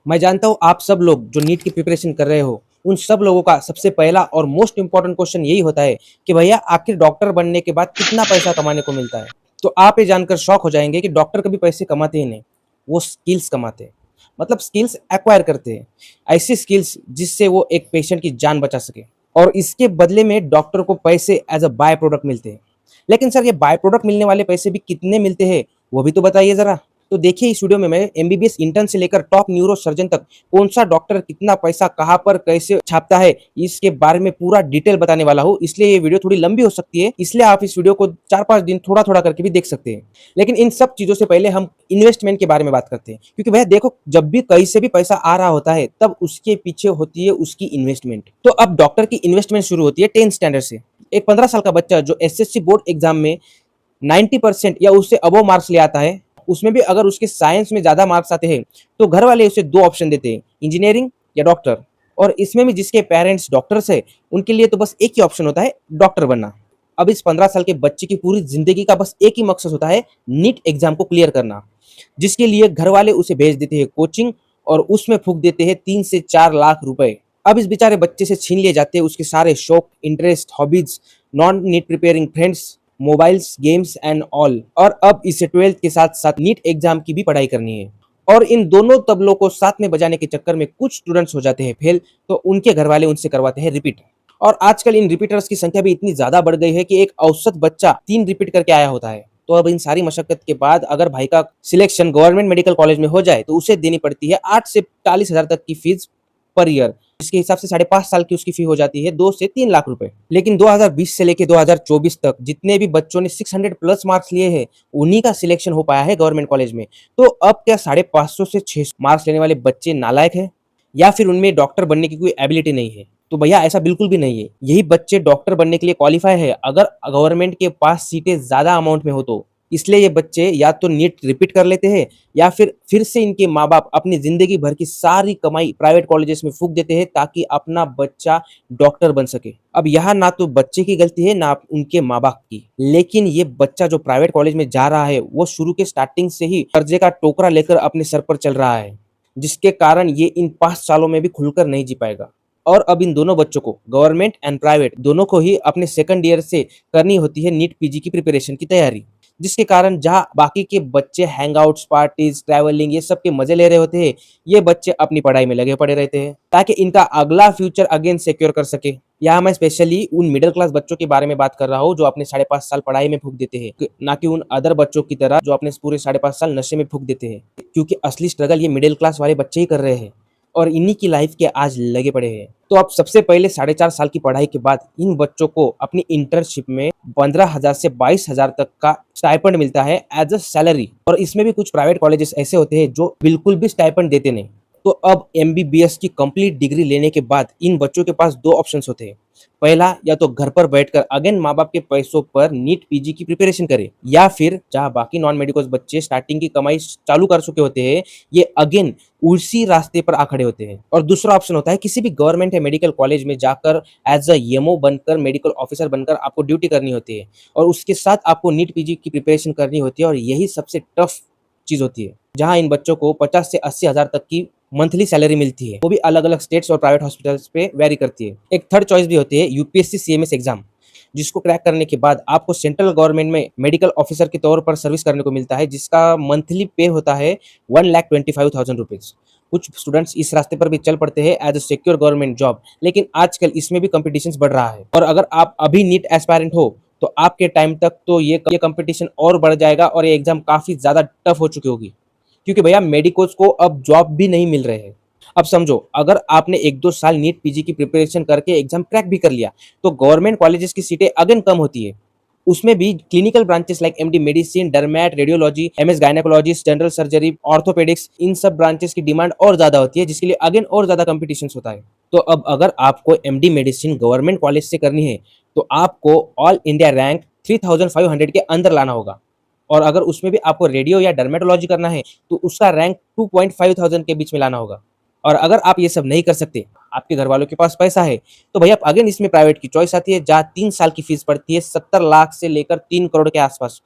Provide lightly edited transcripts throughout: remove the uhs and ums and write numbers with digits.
मैं जानता हूँ आप सब लोग जो नीट की प्रिपरेशन कर रहे हो, उन सब लोगों का सबसे पहला और मोस्ट इम्पोर्टेंट क्वेश्चन यही होता है कि भैया आखिर डॉक्टर बनने के बाद कितना पैसा कमाने को मिलता है। तो आप ये जानकर शॉक हो जाएंगे कि डॉक्टर कभी पैसे कमाते ही नहीं, वो स्किल्स कमाते हैं। मतलब स्किल्स एक्वायर करते हैं, ऐसी स्किल्स जिससे वो एक पेशेंट की जान बचा सके, और इसके बदले में डॉक्टर को पैसे एज अ बाय प्रोडक्ट मिलते हैं। लेकिन सर, ये बाय प्रोडक्ट मिलने वाले पैसे भी कितने मिलते हैं, वो भी तो बताइए जरा। तो देखिए, इस वीडियो में मैं एमबीबीएस इंटर्न से लेकर टॉप न्यूरो सर्जन तक कौन सा डॉक्टर कितना पैसा कहाँ पर कैसे छापता है, इसके बारे में पूरा डिटेल बताने वाला हूँ। इसलिए ये वीडियो थोड़ी लंबी हो सकती है, इसलिए आप इस वीडियो को 4-5 दिन थोड़ा थोड़ा करके भी देख सकते हैं। लेकिन इन सब चीजों से पहले हम इन्वेस्टमेंट के बारे में बात करते हैं, क्योंकि भैया देखो, जब भी कहीं से भी पैसा आ रहा होता है तब उसके पीछे होती है उसकी इन्वेस्टमेंट। तो अब डॉक्टर की इन्वेस्टमेंट शुरू होती है 10th स्टैंडर्ड से। एक 15 साल का बच्चा जो एसएससी बोर्ड एग्जाम में 90% या उससे अबव मार्क्स ले आता है, उसमें भी अगर उसके साइंस में ज्यादा मार्क्स आते हैं, तो घर वाले उसे दो ऑप्शन देते हैं, इंजीनियरिंग या डॉक्टर। और इसमें भी जिसके पेरेंट्स डॉक्टर्स है, उनके लिए तो बस एक ही ऑप्शन होता है, डॉक्टर बनना। अब इस 15 साल के बच्चे की पूरी जिंदगी का बस एक ही मकसद होता है, नीट एग्जाम को क्लियर करना, जिसके लिए घर वाले उसे भेज देते हैं कोचिंग, और उसमें फूंक देते हैं 3 से 4 लाख रुपए। अब इस बेचारे बच्चे से छीन लिए जाते हैं उसके सारे शौक, interest, hobbies, non NEET preparing friends, mobiles, games and all. और अब इसे 12th के साथ साथ नीट एग्जाम की भी पढ़ाई करनी है। और इन दोनों तबलों को साथ में बजाने के चक्कर में कुछ स्टूडेंट्स हो जाते हैं फेल, तो उनके घर वाले उनसे करवाते हैं रिपीट। और आजकल इन रिपीटर्स की संख्या भी इतनी ज्यादा बढ़ गई है कि एक औसत बच्चा 3 रिपीट करके आया होता है। तो अब इन सारी मशक्कत के बाद अगर भाई का सिलेक्शन गवर्नमेंट मेडिकल कॉलेज में हो जाए, तो उसे देनी पड़ती है 8 से 40 हजार तक की फीस पर ईयर। इसके हिसाब से 5.5 साल की उसकी फी हो जाती है 2 से 3 लाख रुपए। लेकिन 2020 से लेके 2024 तक जितने भी बच्चों ने 600 प्लस मार्क्स लिए हैं, उन्हीं का सिलेक्शन हो पाया है गवर्नमेंट कॉलेज में। तो अब क्या 550 से 600 मार्क्स लेने वाले बच्चे नालायक हैं, या फिर उनमें डॉक्टर बनने की कोई एबिलिटी नहीं है? तो भैया ऐसा बिल्कुल भी नहीं है। यही बच्चे डॉक्टर बनने के लिए क्वालिफाई है अगर गवर्नमेंट के पास सीटें ज्यादा अमाउंट में हो तो। इसलिए ये बच्चे या तो नीट रिपीट कर लेते हैं, या फिर से इनके माँ बाप अपनी जिंदगी भर की सारी कमाई प्राइवेट कॉलेजेस में फूंक देते हैं ताकि अपना बच्चा डॉक्टर बन सके। अब यहाँ ना तो बच्चे की गलती है ना उनके माँ बाप की, लेकिन ये बच्चा जो प्राइवेट कॉलेज में जा रहा है, वो शुरू के स्टार्टिंग से ही कर्जे का टोकरा लेकर अपने सर पर चल रहा है, जिसके कारण ये इन 5 सालों में भी खुलकर नहीं जी पाएगा। और अब इन दोनों बच्चों को, गवर्नमेंट एंड प्राइवेट दोनों को ही, अपने सेकंड ईयर से करनी होती है नीट पीजी की प्रिपरेशन की तैयारी। जिसके कारण जहां बाकी के बच्चे हैंगआउट्स, पार्टीज, ट्रैवलिंग, ये सब के मजे ले रहे होते हैं, ये बच्चे अपनी पढ़ाई में लगे पड़े रहते हैं ताकि इनका अगला फ्यूचर अगेन सिक्योर कर सके। यहाँ मैं स्पेशली उन मिडिल क्लास बच्चों के बारे में बात कर रहा हूँ जो अपने 5.5 साल पढ़ाई में फूंक देते हैं, ना कि उन अदर बच्चों की तरह जो अपने पूरे 5.5 साल नशे में फूंक देते हैं। क्योंकि असली स्ट्रगल ये मिडिल क्लास वाले बच्चे ही कर रहे हैं, और इन्हीं की लाइफ के आज लगे पड़े हैं। तो अब सबसे पहले 4.5 साल की पढ़ाई के बाद इन बच्चों को अपनी इंटर्नशिप में 15,000 से 22,000 तक का स्टाइपेंड मिलता है एज अ सैलरी। और इसमें भी कुछ प्राइवेट कॉलेजेस ऐसे होते हैं जो बिल्कुल भी स्टाइपेंड देते नहीं। तो अब एमबीबीएस की कंप्लीट डिग्री लेने के बाद इन बच्चों के पास दो ऑप्शंस होते हैं। पहला, या तो घर पर बैठकर अगेन माँ बाप के पैसों पर नीट पीजी की प्रिपरेशन करे, या फिर जहां बाकी नॉन मेडिकल बच्चे स्टार्टिंग की कमाई चालू कर चुके होते हैं, ये अगेन उसी रास्ते पर आ खड़े होते हैं। और दूसरा ऑप्शन होता है किसी भी गवर्नमेंट या मेडिकल कॉलेज में जाकर एज अ एमओ बनकर, मेडिकल ऑफिसर बनकर आपको ड्यूटी करनी होती है, और उसके साथ आपको नीट पीजी की प्रिपरेशन करनी होती है। और यही सबसे टफ चीज होती है, जहां इन बच्चों को 50 से 80 हजार तक की मंथली सैलरी मिलती है। वो भी अलग अलग स्टेट्स और प्राइवेट हॉस्पिटल्स पे वेरी करती है। एक थर्ड चॉइस भी होती है यूपीएससी सीएमएस एग्जाम, जिसको क्रैक करने के बाद आपको सेंट्रल गवर्नमेंट में मेडिकल ऑफिसर के तौर पर सर्विस करने को मिलता है, जिसका मंथली पे होता है 1,25,000 रुपीज। कुछ स्टूडेंट्स इस रास्ते पर भी चल पड़ते हैं as a secure government job, लेकिन आजकल इसमें भी कंपटीशन बढ़ रहा है। और अगर आप अभी नीट एस्पायरेंट हो, तो आपके टाइम तक तो ये कंपटीशन और बढ़ जाएगा, और ये एग्जाम काफी ज्यादा टफ हो चुकी होगी, क्योंकि भैया मेडिकोज को अब जॉब भी नहीं मिल रहे हैं। अब समझो, अगर आपने 1-2 साल नीट पीजी की प्रिपरेशन करके एग्जाम क्रैक भी कर लिया, तो गवर्नमेंट कॉलेजेस की सीटें अगेन कम होती है। उसमें भी clinical branches like MD medicine, dermat, radiology, MS gynaecologist, general surgery, orthopaedics, इन सब ब्रांचेस की डिमांड और ज्यादा होती है, जिसके लिए अगेन और ज्यादा कंपटीशन होता है। तो अब अगर आपको एमडी मेडिसिन गवर्नमेंट कॉलेज से करनी है, तो आपको ऑल इंडिया रैंक 3,500 के अंदर लाना होगा। और अगर उसमें भी आपको रेडियो या डर्मेटोलॉजी करना है, तो उसका रैंक 2,500 के बीच में लाना होगा। और अगर आप ये सब नहीं कर सकते, आपके घर वालों के पास पैसा है, तो भैया अगेन इसमें प्राइवेट की चॉइस आती है, जहाँ 3 साल की फीस पड़ती है 70 लाख से लेकर 3 करोड़ के आसपास।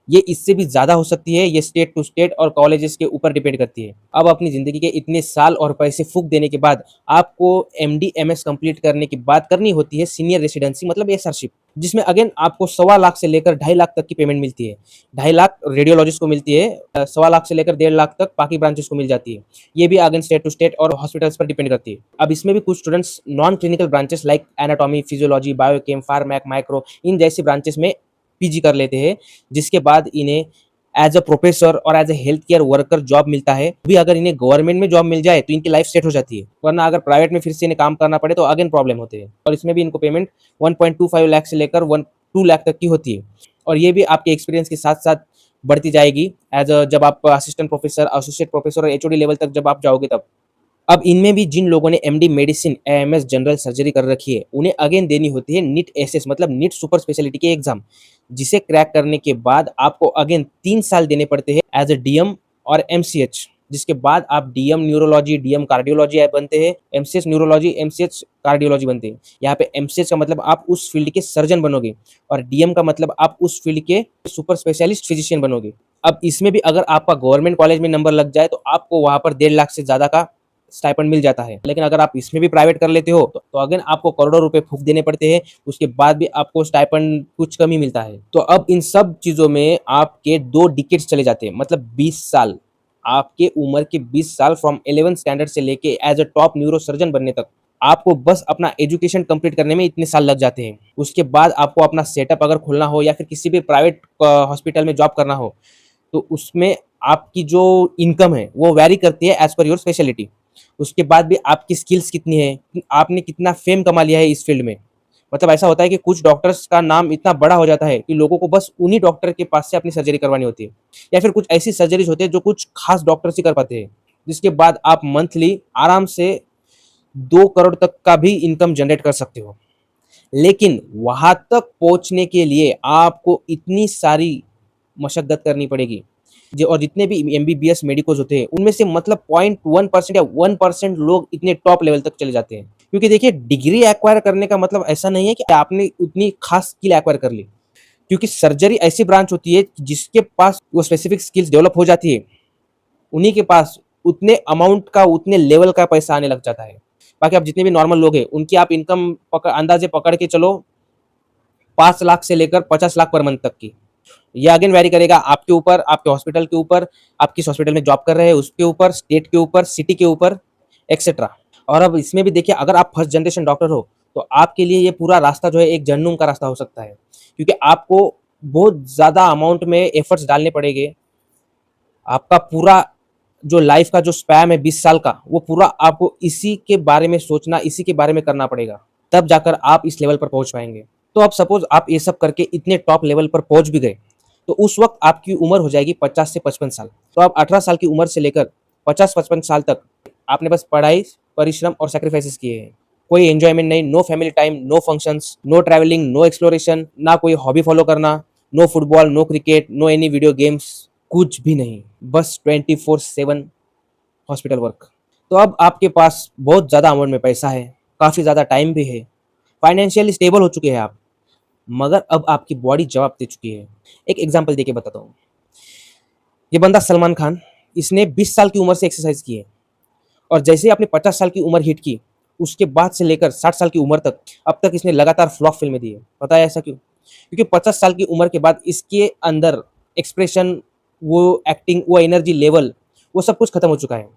ये इससे भी ज़्यादा हो सकती है, ये स्टेट टू स्टेट और कॉलेजेस के ऊपर डिपेंड करती है। अब अपनी ज़िंदगी के इतने साल और पैसे फूँक देने के बाद आपको एमडी, एमएस कंप्लीट करने के बाद करनी होती है सीनियर रेसिडेंसी मतलब एसआरशिप, जिसमें अगेन आपको सवा लाख से लेकर 2.5 लाख तक की पेमेंट मिलती है। 2.5 लाख रेडियोलॉजिस्ट को मिलती है, सवा लाख से लेकर 1.5 लाख तक बाकी ब्रांचेस को मिल जाती है। ये भी अगेन स्टेट टू स्टेट और हॉस्पिटल्स पर डिपेंड करती है। अब इसमें भी कुछ students non clinical branches like anatomy, physiology, biochem, pharmac, micro इन जैसी ब्रांचेस में पीजी कर लेते हैं, जिसके बाद इन्हें एज अ प्रोफेसर और as a health care worker job मिलता है। भी अगर इन्हें गवर्नमेंट में जॉब मिल जाए तो इनकी लाइफ सेट हो जाती है, वरना अगर प्राइवेट में फिर से इन्हें काम करना पड़े तो अगेन प्रॉब्लम होते हैं। और इसमें भी इनको पेमेंट 1.25 लाख से लेकर 2 लाख तक की होती है। और ये भी आपके एक्सपीरियंस के साथ साथ बढ़ती जाएगी एज अ जब आप असिस्टेंट प्रोफेसर, एसोसिएट प्रोफेसर और एचओडी लेवल तक जब आप जाओगे तब। अब इनमें भी जिन लोगों ने MD medicine, AMS general surgery कर रखी है, उन्हें अगेन देनी होती है नीट एसएस मतलब नीट सुपर स्पेशलिटी के एग्जाम, जिसे क्रैक करने के बाद आपको अगेन 3 साल देने पड़ते हैं एज अ डीएम और एमसीएच, जिसके बाद आप डीएम न्यूरोलॉजी, डीएम कार्डियोलॉजी बनते हैं, एमसीएच न्यूरोलॉजी, एमसीएच कार्डियोलॉजी बनते हैं। यहाँ पे एमसीएच का मतलब आप उस फील्ड के सर्जन बनोगे और डीएम का मतलब आप उस फील्ड के सुपर स्पेशलिस्ट फिजिशियन बनोगे। अब इसमें भी अगर आपका गवर्नमेंट कॉलेज में नंबर लग जाए तो आपको वहां पर 1.5 लाख से ज्यादा का स्टाइपेंड मिल जाता है। लेकिन अगर आप इसमें भी प्राइवेट कर लेते हो तो अगेन आपको करोड़ों रुपए फूंक देने पड़ते हैं, उसके बाद भी आपको स्टाइपेंड कुछ कम ही मिलता है। तो अब इन सब चीजों में आपके 2 डिकेड्स चले जाते हैं, मतलब 20 साल। आपके उम्र के 20 साल फ्रॉम 11th स्टैंडर्ड से लेके as a top neuro surgeon बनने तक आपको बस अपना एजुकेशन कंप्लीट करने में इतने साल लग जाते हैं। उसके बाद आपको अपना सेटअप अगर खोलना हो या फिर किसी भी प्राइवेट हॉस्पिटल में जॉब करना हो तो उसमें आपकी जो इनकम है वो वैरी करती है एज पर योर स्पेशलिटी। उसके बाद भी आपकी स्किल्स कितनी है, आपने कितना फेम कमा लिया है इस फील्ड में। मतलब ऐसा होता है कि कुछ डॉक्टर्स का नाम इतना बड़ा हो जाता है कि लोगों को बस उन्हीं डॉक्टर के पास से अपनी सर्जरी करवानी होती है, या फिर कुछ ऐसी सर्जरीज होती है जो कुछ खास डॉक्टर्स ही कर पाते हैं, जिसके बाद आप मंथली आराम से 2 करोड़ तक का भी इनकम जनरेट कर सकते हो। लेकिन वहां तक पहुंचने के लिए आपको इतनी सारी मशक्कत करनी पड़ेगी। जो और जितने भी एमबीबीएस मेडिकोज होते हैं उनमें से मतलब 0.1% या 1% लोग इतने टॉप लेवल तक चले जाते हैं। क्योंकि देखिए डिग्री एक्वायर करने का मतलब ऐसा नहीं है कि आपने उतनी खास स्किल एक्वायर कर ली, क्योंकि सर्जरी ऐसी ब्रांच होती है जिसके पास वो स्पेसिफिक स्किल्स डेवलप हो जाती है, उन्हीं के पास उतने अमाउंट का, उतने लेवल का पैसा आने लग जाता है। बाकी आप जितने भी नॉर्मल लोग हैं उनकी आप इनकम अंदाजे पकड़ के चलो 5 लाख से लेकर 50 लाख पर मंथ तक की। ये अगेन वैरी करेगा आपके ऊपर, आपके हॉस्पिटल के ऊपर, आप किस हॉस्पिटल में जॉब कर रहे हैं उसके ऊपर, स्टेट के ऊपर, सिटी के ऊपर, एक्सेट्रा। और अब इसमें भी देखिए अगर आप फर्स्ट जनरेशन डॉक्टर हो तो आपके लिए ये पूरा रास्ता जो है एक जहन्नुम का रास्ता हो सकता है, क्योंकि आपको बहुत ज़्यादा अमाउंट में एफर्ट्स डालने पड़ेंगे। आपका पूरा जो लाइफ का जो स्पैम है 20 साल का, वो पूरा आपको इसी के बारे में सोचना, इसी के बारे में करना पड़ेगा, तब जाकर आप इस लेवल पर पहुंच पाएंगे। तो अब सपोज आप ये सब करके इतने टॉप लेवल पर पहुंच भी गए तो उस वक्त आपकी उम्र हो जाएगी 50 से 55 साल। तो आप 18 साल की उम्र से लेकर 50-55 साल तक आपने बस पढ़ाई, परिश्रम और सैक्रिफाइसेस किए हैं। कोई एंजॉयमेंट नहीं, no family time, no functions, no travelling, no exploration, ना कोई हॉबी फॉलो करना, no football, no cricket, no any video games, कुछ भी नहीं, बस 24/7 हॉस्पिटल वर्क। तो अब आपके पास बहुत ज़्यादा अमाउंट में पैसा है, काफ़ी ज़्यादा टाइम भी है, फाइनेंशियली स्टेबल हो चुके हैं आप, मगर अब आपकी बॉडी जवाब दे चुकी है। एक एग्जांपल देके बताता हूँ। ये बंदा सलमान खान, इसने 20 साल की उम्र से एक्सरसाइज की है और जैसे ही अपने 50 साल की उम्र हिट की उसके बाद से लेकर 60 साल की उम्र तक अब तक इसने लगातार फ्लॉप फिल्में दी है। पता है ऐसा क्यों? क्योंकि 50 साल की उम्र के बाद इसके अंदर एक्सप्रेशन, वो एक्टिंग, वो एनर्जी लेवल, वो सब कुछ खत्म हो चुका है,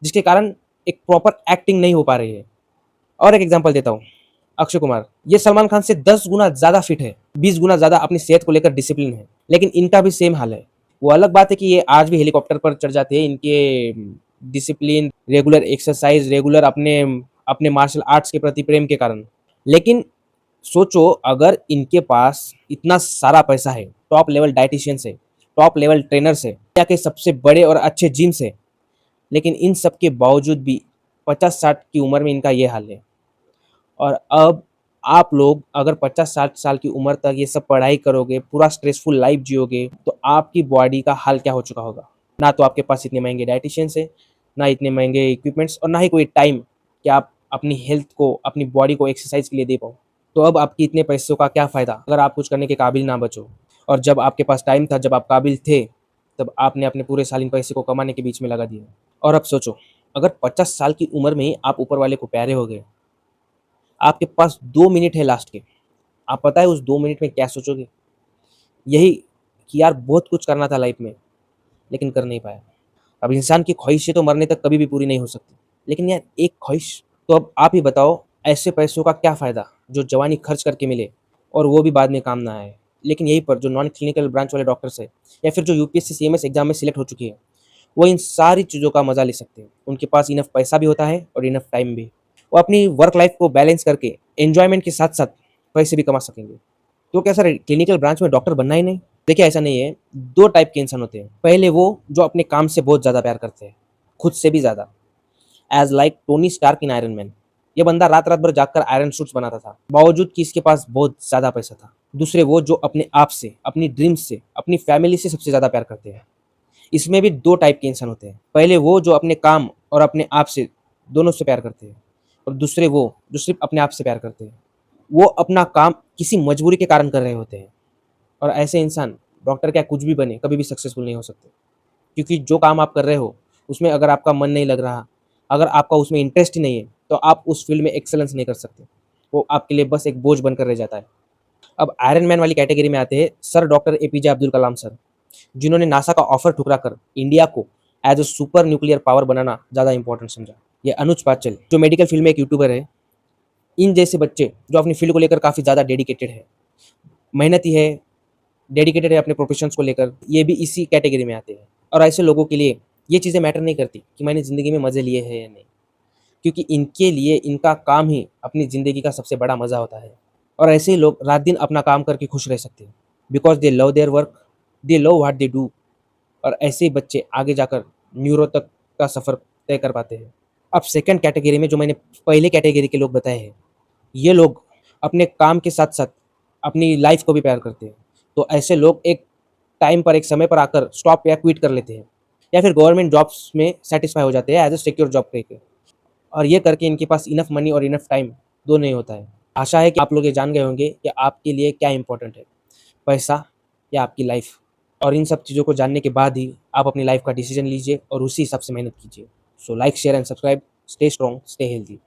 जिसके कारण एक प्रॉपर एक्टिंग नहीं हो पा रही है। और एक एग्जांपल देता हूँ, अक्षय कुमार, ये सलमान खान से 10 गुना ज्यादा फिट है, 20 गुना ज्यादा अपनी सेहत को लेकर डिसिप्लिन है, लेकिन इनका भी सेम हाल है। वो अलग बात है कि ये आज भी हेलीकॉप्टर पर चढ़ जाते हैं, इनके डिसिप्लिन, रेगुलर एक्सरसाइज, रेगुलर अपने अपने मार्शल आर्ट्स के प्रति प्रेम के कारण। लेकिन सोचो अगर इनके पास इतना सारा पैसा है, टॉप लेवल डाइटिशियंस है, टॉप लेवल ट्रेनर्स है, इंडिया के सबसे बड़े और अच्छे जिम्स है, लेकिन इन सब के बावजूद भी 50-60 की उम्र में इनका ये हाल है। और अब आप लोग अगर 50-60 साल की उम्र तक ये सब पढ़ाई करोगे, पूरा स्ट्रेसफुल लाइफ जियोगे, तो आपकी बॉडी का हाल क्या हो चुका होगा। ना तो आपके पास इतने महंगे डाइटिशियंस है, ना इतने महंगे इक्विपमेंट्स, और ना ही कोई टाइम कि आप अपनी हेल्थ को, अपनी बॉडी को एक्सरसाइज के लिए दे पाओ। तो अब आपकी इतने पैसों का क्या फ़ायदा अगर आप कुछ करने के काबिल ना बचो। और जब आपके पास टाइम था, जब आप काबिल थे, तब आपने अपने पूरे साल इन पैसे को कमाने के बीच में लगा दिया। और अब सोचो, अगर 50 साल की उम्र में ही आप ऊपर वाले को प्यारे हो गए, आपके पास 2 मिनट है लास्ट के, आप पता है उस 2 मिनट में क्या सोचोगे? यही कि यार बहुत कुछ करना था लाइफ में, लेकिन कर नहीं पाया। अब इंसान की ख्वाहिशें तो मरने तक कभी भी पूरी नहीं हो सकती, लेकिन यार एक ख्वाहिश, तो अब आप ही बताओ, ऐसे पैसों का क्या फ़ायदा जो जवानी खर्च करके मिले और वो भी बाद में काम ना आए। लेकिन यहीं पर जो नॉन क्लिनिकल ब्रांच वाले डॉक्टर्स हैं या फिर जो यूपीएससी सीएमएस एग्जाम में सिलेक्ट हो चुकी है, वो इन सारी चीज़ों का मज़ा ले सकते हैं। उनके पास इनफ पैसा भी होता है और इनफ टाइम भी। वो अपनी वर्क लाइफ को बैलेंस करके एन्जॉयमेंट के साथ-साथ पैसे भी कमा सकेंगे। तो क्या सर क्लिनिकल ब्रांच में डॉक्टर बनना ही नहीं? देखिए ऐसा नहीं है, 2 टाइप के इंसान होते हैं। पहले वो जो अपने काम से बहुत ज़्यादा प्यार करते हैं, खुद से भी ज़्यादा। As like Tony Stark in Iron Man. ये बंदा रात-रात भर जागकर आयरन सूट्स बनाता था, बावजूद कि इसके पास बहुत ज़्यादा पैसा था। दूसरे वो जो अपने आप से, अपनी ड्रीम्स से, अपनी फैमिली से सबसे ज़्यादा प्यार करते हैं। इसमें भी 2 टाइप के इंसान होते हैं। पहले वो जो अपने काम और अपने आप से दोनों से प्यार करते हैं और दूसरे वो जो सिर्फ़ अपने आप से प्यार करते हैं। वो अपना काम किसी मजबूरी के कारण कर रहे होते हैं और ऐसे इंसान डॉक्टर क्या कुछ भी बने, कभी भी सक्सेसफुल नहीं हो सकते। क्योंकि जो काम आप कर रहे हो, उसमें अगर आपका मन नहीं लग रहा, अगर आपका उसमें इंटरेस्ट ही नहीं है, तो आप उस फ़ील्ड में एक्सेलेंस नहीं कर सकते। वो आपके लिए बस एक बोझ बनकर रह जाता है। अब आयरन मैन वाली कैटेगरी में आते हैं sir doctor APJ Abdul Kalam sir, जिन्होंने नासा का ऑफर ठुकरा कर इंडिया को as a super nuclear power बनाना ज़्यादा इंपॉर्टेंट समझा। ये अनुज पाचल जो मेडिकल फील्ड में एक यूट्यूबर है, इन जैसे बच्चे जो अपनी फील्ड को लेकर काफ़ी ज़्यादा डेडिकेटेड है, मेहनती है, डेडिकेटेड है अपने प्रोफेशंस को लेकर, ये भी इसी कैटेगरी में आते हैं। और ऐसे लोगों के लिए ये चीज़ें मैटर नहीं करती कि मैंने ज़िंदगी में मज़े लिए हैं या नहीं, क्योंकि इनके लिए इनका काम ही अपनी ज़िंदगी का सबसे बड़ा मज़ा होता है। और ऐसे ही लोग रात दिन अपना काम करके खुश रह सकते हैं, because they love their work, they love what they do. और ऐसे ही बच्चे आगे जाकर न्यूरो तक का सफ़र तय कर पाते हैं। अब सेकंड कैटेगरी में जो मैंने पहले कैटेगरी के लोग बताए हैं, ये लोग अपने काम के साथ-साथ अपनी लाइफ़ को भी प्यार करते हैं। तो ऐसे लोग एक टाइम पर, एक समय पर आकर स्टॉप या क्विट कर लेते हैं या फिर गवर्नमेंट जॉब्स में सैटिस्फाई हो जाते हैं एज़ अ सिक्योर जॉब करके। और ये करके इनके पास इनफ मनी और इनफ टाइम दोनों नहीं होता है। आशा है कि आप लोग ये जान गए होंगे कि आपके लिए क्या इम्पोर्टेंट है, पैसा या आपकी लाइफ़। और इन सब चीज़ों को जानने के बाद ही आप अपनी लाइफ़ का डिसीज़न लीजिए और उसी हिसाब से मेहनत कीजिए। So like, share and subscribe. Stay strong, stay healthy.